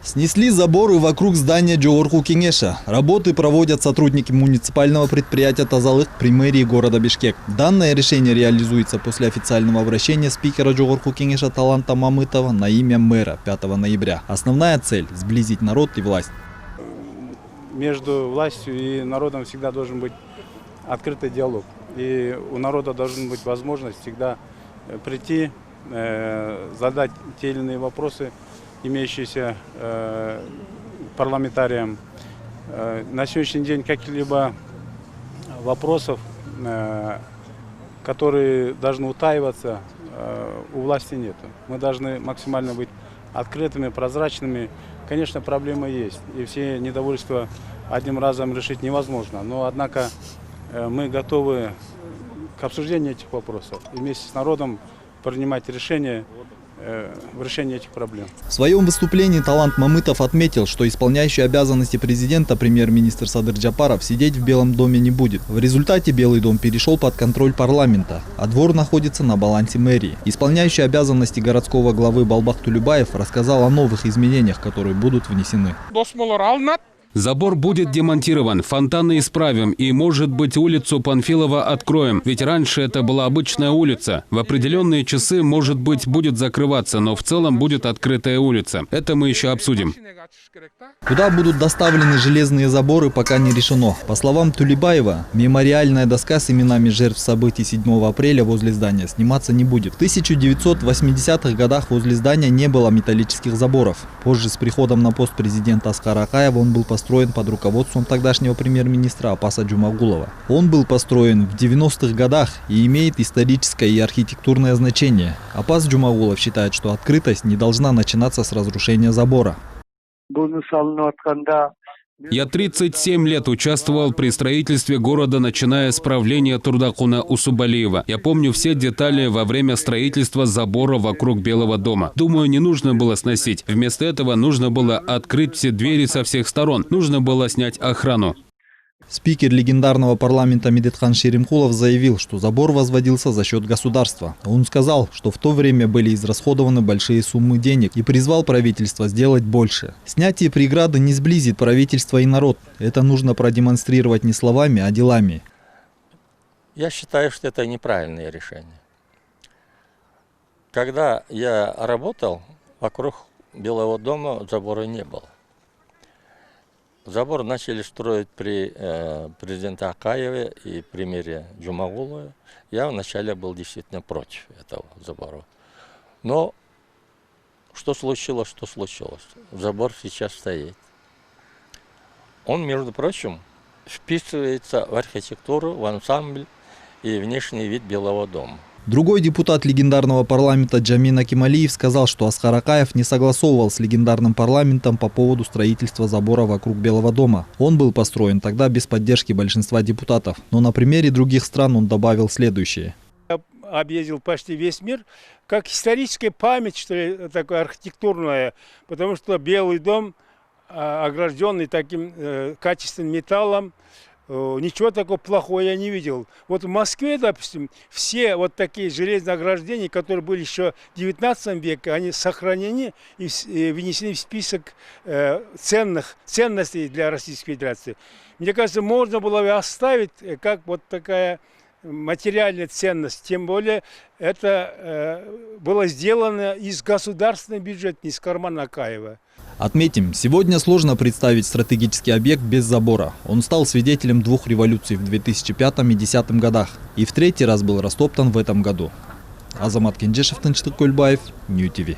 Снесли заборы вокруг здания Джогорку Кеңеша. Работы проводят сотрудники муниципального предприятия «Тазалык» при мэрии города Бишкек. Данное решение реализуется после официального обращения спикера Джогорку Кеңеша Таланта Мамытова на имя мэра 5 ноября. Основная цель – сблизить народ и власть. Между властью и народом всегда должен быть открытый диалог. И у народа должна быть возможность всегда прийти, задать те или иные вопросы, имеющиеся парламентариям. На сегодняшний день каких-либо вопросов, которые должны утаиваться, у власти нет. Мы должны максимально быть открытыми, прозрачными. Конечно, проблемы есть, и все недовольства одним разом решить невозможно. Но, однако, мы готовы к обсуждению этих вопросов и вместе с народом принимать решения в решении этих проблем. В своем выступлении Талант Мамытов отметил, что исполняющий обязанности президента премьер-министр Садыр Джапаров сидеть в Белом доме не будет. В результате Белый дом перешел под контроль парламента, а двор находится на балансе мэрии. Исполняющий обязанности городского главы Балбах Тулебаев рассказал о новых изменениях, которые будут внесены. Забор будет демонтирован, фонтаны исправим и, может быть, улицу Панфилова откроем. Ведь раньше это была обычная улица. В определенные часы, может быть, будет закрываться, но в целом будет открытая улица. Это мы еще обсудим. Куда будут доставлены железные заборы, пока не решено. По словам Тулебаева, мемориальная доска с именами жертв событий 7 апреля возле здания сниматься не будет. В 1980-х годах возле здания не было металлических заборов. Позже, с приходом на пост президента Аскара Акаева, он был построен под руководством тогдашнего премьер-министра Апаса Джумагулова. Он был построен в 90-х годах и имеет историческое и архитектурное значение. Апас Джумагулов считает, что открытость не должна начинаться с разрушения забора. Я 37 лет участвовал при строительстве города, начиная с правления Турдакуна Усубалиева. Я помню все детали во время строительства забора вокруг Белого дома. Думаю, не нужно было сносить. Вместо этого нужно было открыть все двери со всех сторон. Нужно было снять охрану. Спикер легендарного парламента Медетхан Шеримкулов заявил, что забор возводился за счет государства. Он сказал, что в то время были израсходованы большие суммы денег и призвал правительство сделать больше. Снятие преграды не сблизит правительство и народ. Это нужно продемонстрировать не словами, а делами. Я считаю, что это неправильное решение. Когда я работал, вокруг Белого дома забора не было. Забор начали строить при президенте Акаеве и премьере Джумагулове. Я вначале был действительно против этого забора. Но что случилось, что случилось. Забор сейчас стоит. Он, между прочим, вписывается в архитектуру, в ансамбль и внешний вид Белого дома. Другой депутат легендарного парламента Джамин Акималиев сказал, что Аскар Акаев не согласовывал с легендарным парламентом по поводу строительства забора вокруг Белого дома. Он был построен тогда без поддержки большинства депутатов. Но на примере других стран он добавил следующее. Я объездил почти весь мир, как историческая память, что ли, такая архитектурная, потому что Белый дом, огражденный таким качественным металлом, ничего такого плохого я не видел. Вот в Москве, допустим, все вот такие железные ограждения, которые были еще в 19 веке, они сохранены и внесены в список ценностей для Российской Федерации. Мне кажется, можно было бы оставить как вот такая материальная ценность. Тем более это было сделано из государственного бюджета, не из кармана Акаева. Отметим, сегодня сложно представить стратегический объект без забора. Он стал свидетелем 2 революций в 2005 и 2010 годах и в 3-й раз был растоптан в этом году. Азамат Кенджешев, Тынчтык Кульбаев, Нью ТВ.